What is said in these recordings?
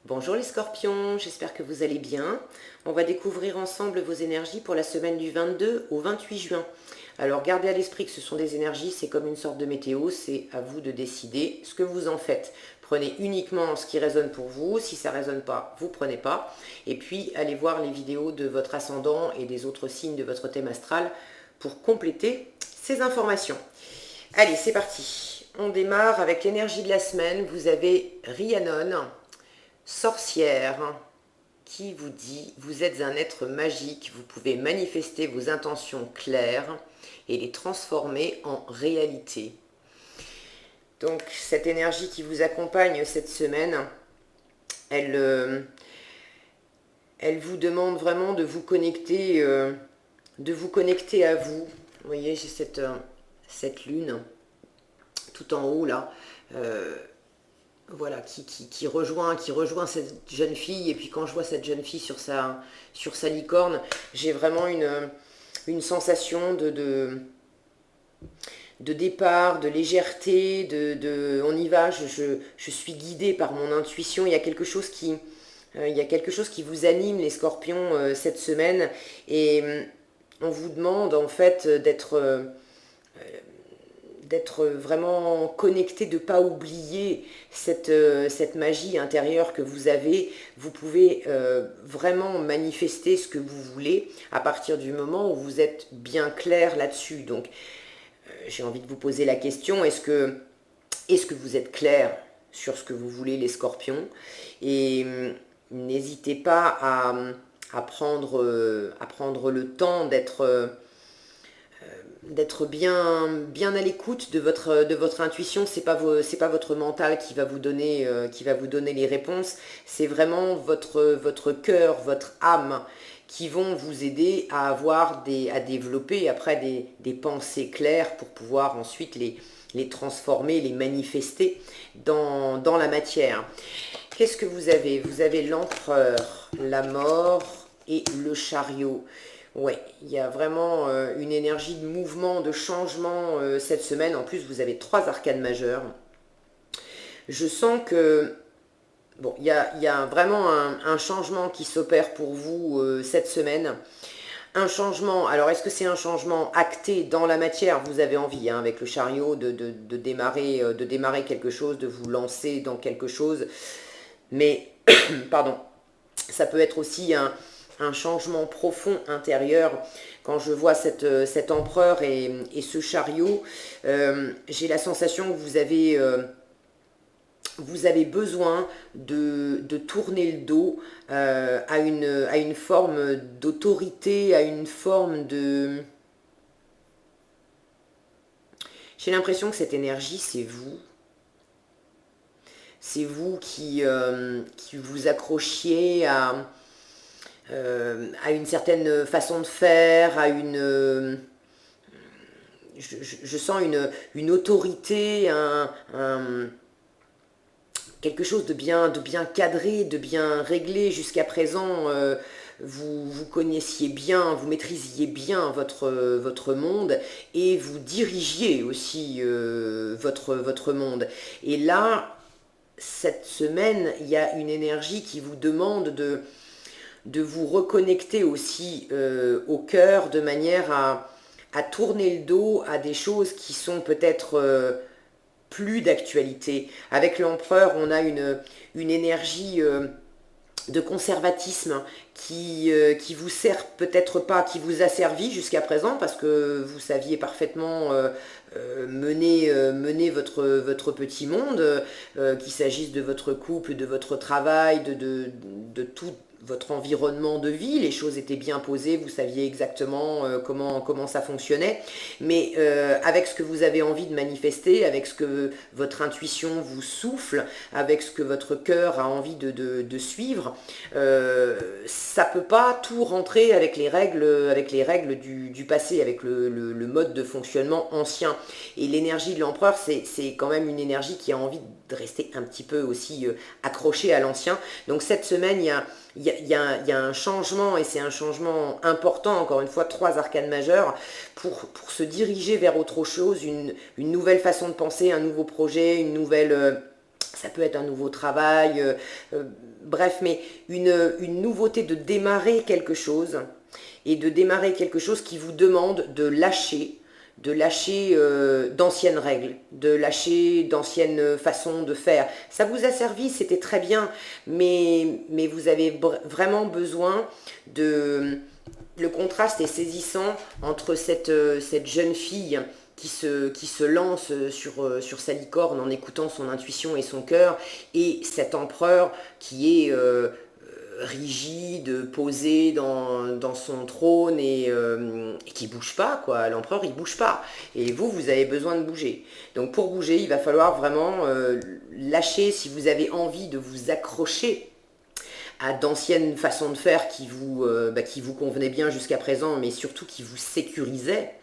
Bonjour les scorpions, j'espère que vous allez bien. On va découvrir ensemble vos énergies pour la semaine du 22 au 28 juin. Alors gardez à l'esprit que ce sont des énergies, c'est comme une sorte de météo, c'est à vous de décider ce que vous en faites. Prenez uniquement ce qui résonne pour vous, si ça ne résonne pas, vous ne prenez pas. Et puis allez voir les vidéos de votre ascendant et des autres signes de votre thème astral pour compléter ces informations. Allez, c'est parti. On démarre avec l'énergie de la semaine. Vous avez Rhiannon, sorcière, qui vous dit « Vous êtes un être magique, vous pouvez manifester vos intentions claires et les transformer en réalité. » Donc cette énergie qui vous accompagne cette semaine, elle vous demande vraiment de vous connecter à vous. Vous voyez, j'ai cette lune tout en haut là. Voilà, qui rejoint cette jeune fille. Et puis quand je vois cette jeune fille sur sa licorne, j'ai vraiment une sensation de départ, de légèreté, on y va, je suis guidée par mon intuition. Il y a quelque chose qui vous anime les scorpions cette semaine. Et on vous demande en fait d'être vraiment connecté, de ne pas oublier cette magie intérieure que vous avez. Vous pouvez vraiment manifester ce que vous voulez à partir du moment où vous êtes bien clair là-dessus. Donc, j'ai envie de vous poser la question, est-ce que vous êtes clair sur ce que vous voulez, les scorpions? Et n'hésitez pas à prendre le temps d'être bien à l'écoute de votre intuition. C'est pas votre mental qui va vous donner les réponses. C'est vraiment votre cœur, votre âme qui vont vous aider à développer après des pensées claires pour pouvoir ensuite les transformer, les manifester dans la matière. Qu'est-ce que vous avez? Vous avez l'empereur, la mort et le chariot. Ouais, il y a vraiment une énergie de mouvement, de changement cette semaine. En plus, vous avez 3 arcanes majeures. Je sens que, bon, il y a vraiment un changement qui s'opère pour vous cette semaine. Un changement, alors est-ce que c'est un changement acté dans la matière? Vous avez envie, hein, avec le chariot, de démarrer quelque chose, de vous lancer dans quelque chose. Mais, pardon, ça peut être aussi un changement profond intérieur. Quand je vois cet empereur et ce chariot, j'ai la sensation que vous avez besoin de tourner le dos à une forme d'autorité, à une forme de... J'ai l'impression que cette énergie, c'est vous. C'est vous qui vous accrochiez à une certaine façon de faire, je sens une autorité, quelque chose de bien cadré, de bien réglé. Jusqu'à présent, vous connaissiez bien, vous maîtrisiez bien votre monde et vous dirigiez aussi votre monde. Et là, cette semaine, il y a une énergie qui vous demande de vous reconnecter aussi au cœur, de manière à tourner le dos à des choses qui sont peut-être plus d'actualité. Avec l'empereur, on a une énergie de conservatisme qui vous sert peut-être pas, qui vous a servi jusqu'à présent parce que vous saviez parfaitement mener votre petit monde, qu'il s'agisse de votre couple, de votre travail, de tout votre environnement de vie. Les choses étaient bien posées, vous saviez exactement comment ça fonctionnait. Mais avec ce que vous avez envie de manifester, avec ce que votre intuition vous souffle, avec ce que votre cœur a envie de suivre, ça peut pas tout rentrer avec les règles du passé, avec le mode de fonctionnement ancien. Et l'énergie de l'empereur, c'est quand même une énergie qui a envie de rester un petit peu aussi accrochée à l'ancien. Donc cette semaine, il y a un changement, et c'est un changement important, encore une fois, 3 arcanes majeures, pour se diriger vers autre chose, une nouvelle façon de penser, un nouveau projet, une nouvelle Ça peut être un nouveau travail, bref, mais une nouveauté de démarrer quelque chose, et de démarrer quelque chose qui vous demande de lâcher d'anciennes règles, de lâcher d'anciennes façons de faire. Ça vous a servi, c'était très bien, mais vous avez vraiment besoin de... Le contraste est saisissant entre cette jeune fille qui se lance sur sa licorne en écoutant son intuition et son cœur, et cet empereur qui est rigide, posé dans son trône et qui bouge pas, quoi. L'empereur, il bouge pas. Et vous avez besoin de bouger. Donc pour bouger, il va falloir vraiment lâcher, si vous avez envie de vous accrocher à d'anciennes façons de faire qui vous convenaient bien jusqu'à présent, mais surtout qui vous sécurisaient.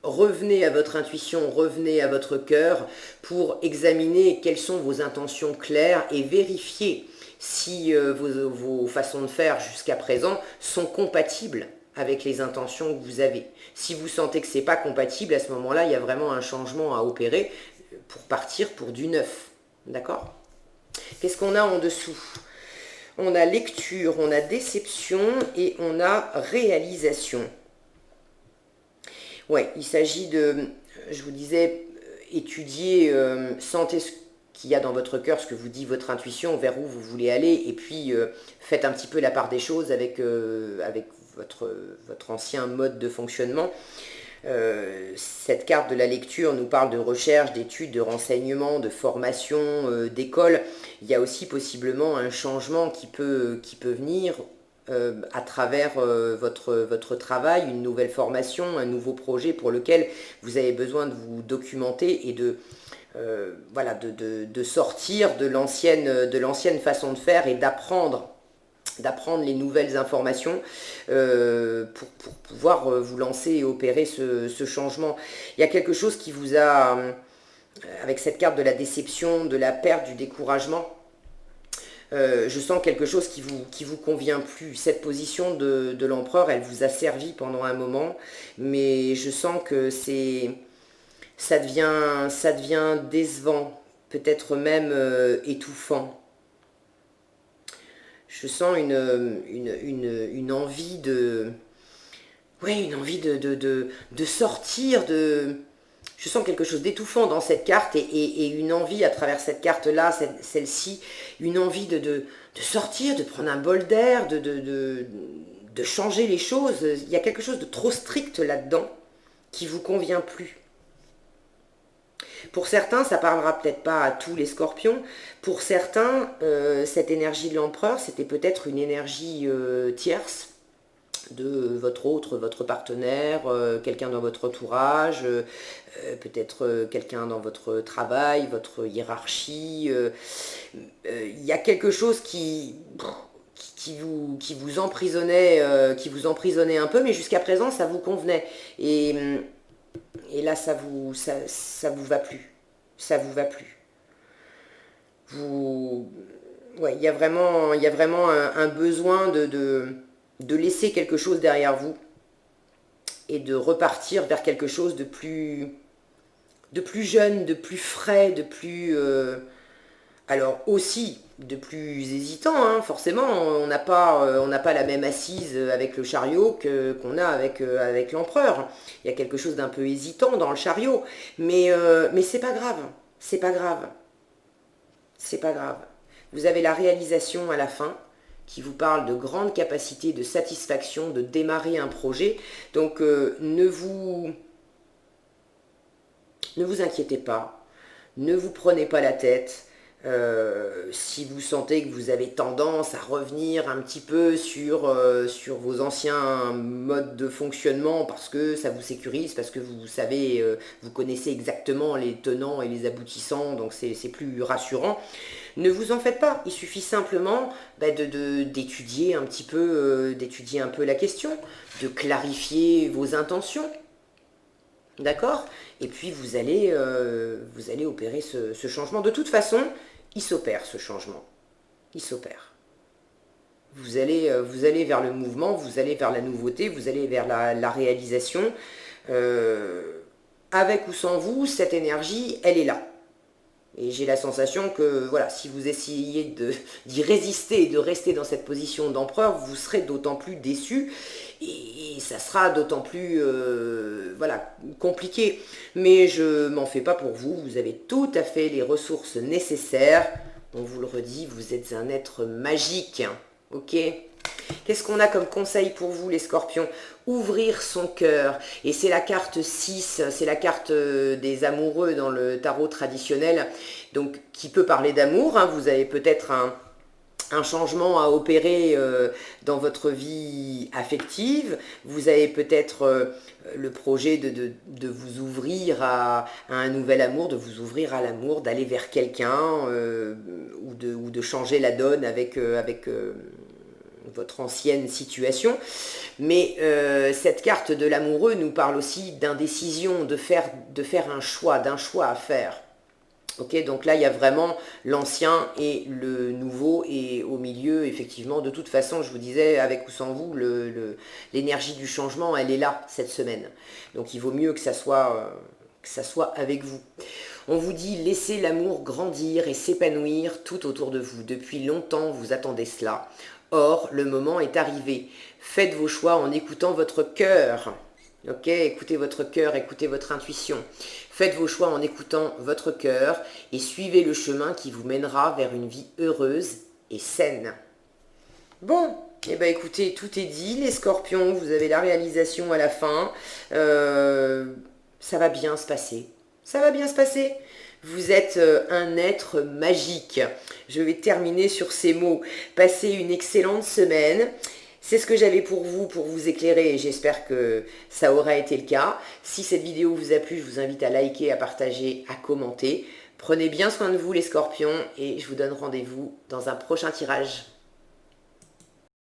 Revenez à votre intuition, revenez à votre cœur pour examiner quelles sont vos intentions claires et vérifier si vos façons de faire jusqu'à présent sont compatibles avec les intentions que vous avez. Si vous sentez que ce n'est pas compatible, à ce moment-là, il y a vraiment un changement à opérer pour partir pour du neuf. D'accord ? Qu'est-ce qu'on a en dessous ? On a lecture, on a déception et on a réalisation. Ouais, il s'agit de, je vous disais, étudier, sentez ce qu'il y a dans votre cœur, ce que vous dit votre intuition, vers où vous voulez aller, et puis faites un petit peu la part des choses avec votre ancien mode de fonctionnement. Cette carte de la lecture nous parle de recherche, d'études, de renseignements, de formation, d'école. Il y a aussi possiblement un changement qui peut venir à travers votre travail, une nouvelle formation, un nouveau projet pour lequel vous avez besoin de vous documenter et de sortir de l'ancienne façon de faire et d'apprendre les nouvelles informations pour pouvoir vous lancer et opérer ce changement. Il y a quelque chose qui vous a, avec cette carte de la déception, de la perte, du découragement, je sens quelque chose qui vous convient plus. Cette position de l'empereur, elle vous a servi pendant un moment, mais je sens que ça devient décevant, peut-être même étouffant. Je sens une envie de... Ouais, une envie de sortir de... Je sens quelque chose d'étouffant dans cette carte et une envie à travers cette carte-là, celle-ci, une envie de sortir, de prendre un bol d'air, de changer les choses. Il y a quelque chose de trop strict là-dedans qui vous convient plus. Pour certains, ça parlera peut-être pas à tous les scorpions. Pour certains, cette énergie de l'empereur, c'était peut-être une énergie tierce de votre partenaire, quelqu'un dans votre entourage, peut-être quelqu'un dans votre travail, votre hiérarchie. Il y a quelque chose qui vous emprisonnait, un peu, mais jusqu'à présent, ça vous convenait. Et là, ça vous va plus. Ça vous va plus. Ouais, il y a vraiment un besoin de laisser quelque chose derrière vous et de repartir vers quelque chose de plus jeune, de plus frais, de plus... alors aussi de plus hésitant, hein, forcément, on n'a pas la même assise avec le chariot qu'on a avec l'empereur. Il y a quelque chose d'un peu hésitant dans le chariot, mais c'est pas grave, c'est pas grave, c'est pas grave. Vous avez la réalisation à la fin qui vous parle de grande capacité de satisfaction, de démarrer un projet. Donc ne vous inquiétez pas, ne vous prenez pas la tête. Si vous sentez que vous avez tendance à revenir un petit peu sur vos anciens modes de fonctionnement parce que ça vous sécurise, parce que vous savez, vous connaissez exactement les tenants et les aboutissants, donc c'est plus rassurant, ne vous en faites pas. Il suffit simplement d'étudier un petit peu, d'étudier un peu la question, de clarifier vos intentions. D'accord ? Et puis vous allez opérer ce changement. De toute façon, il s'opère ce changement. Il s'opère. Vous allez vers le mouvement, vous allez vers la nouveauté, vous allez vers la réalisation. Avec ou sans vous, cette énergie, elle est là. Et j'ai la sensation que, voilà, si vous essayez d'y résister et de rester dans cette position d'empereur, vous serez d'autant plus déçu et ça sera d'autant plus, voilà, compliqué. Mais je m'en fais pas pour vous, vous avez tout à fait les ressources nécessaires. On vous le redit, vous êtes un être magique, ok? Qu'est-ce qu'on a comme conseil pour vous les scorpions? Ouvrir son cœur. Et c'est la carte 6, c'est la carte des amoureux dans le tarot traditionnel, donc qui peut parler d'amour. Hein. Vous avez peut-être un changement à opérer dans votre vie affective. Vous avez peut-être le projet de vous ouvrir à un nouvel amour, de vous ouvrir à l'amour, d'aller vers quelqu'un ou de changer la donne avec votre ancienne situation. Mais cette carte de l'amoureux nous parle aussi d'indécision, de faire un choix, d'un choix à faire. Ok, donc là, il y a vraiment l'ancien et le nouveau, et au milieu, effectivement, de toute façon, je vous disais, avec ou sans vous, l'énergie du changement, elle est là, cette semaine. Donc il vaut mieux que ça soit avec vous. On vous dit, laissez l'amour grandir et s'épanouir tout autour de vous. Depuis longtemps, vous attendez cela. Or, le moment est arrivé. Faites vos choix en écoutant votre cœur. Ok, écoutez votre cœur, écoutez votre intuition. Faites vos choix en écoutant votre cœur et suivez le chemin qui vous mènera vers une vie heureuse et saine. Bon, eh bien écoutez, tout est dit, les scorpions, vous avez la réalisation à la fin. Ça va bien se passer. Ça va bien se passer. Vous êtes un être magique. Je vais terminer sur ces mots. Passez une excellente semaine. C'est ce que j'avais pour vous éclairer, et j'espère que ça aura été le cas. Si cette vidéo vous a plu, je vous invite à liker, à partager, à commenter. Prenez bien soin de vous les scorpions et je vous donne rendez-vous dans un prochain tirage.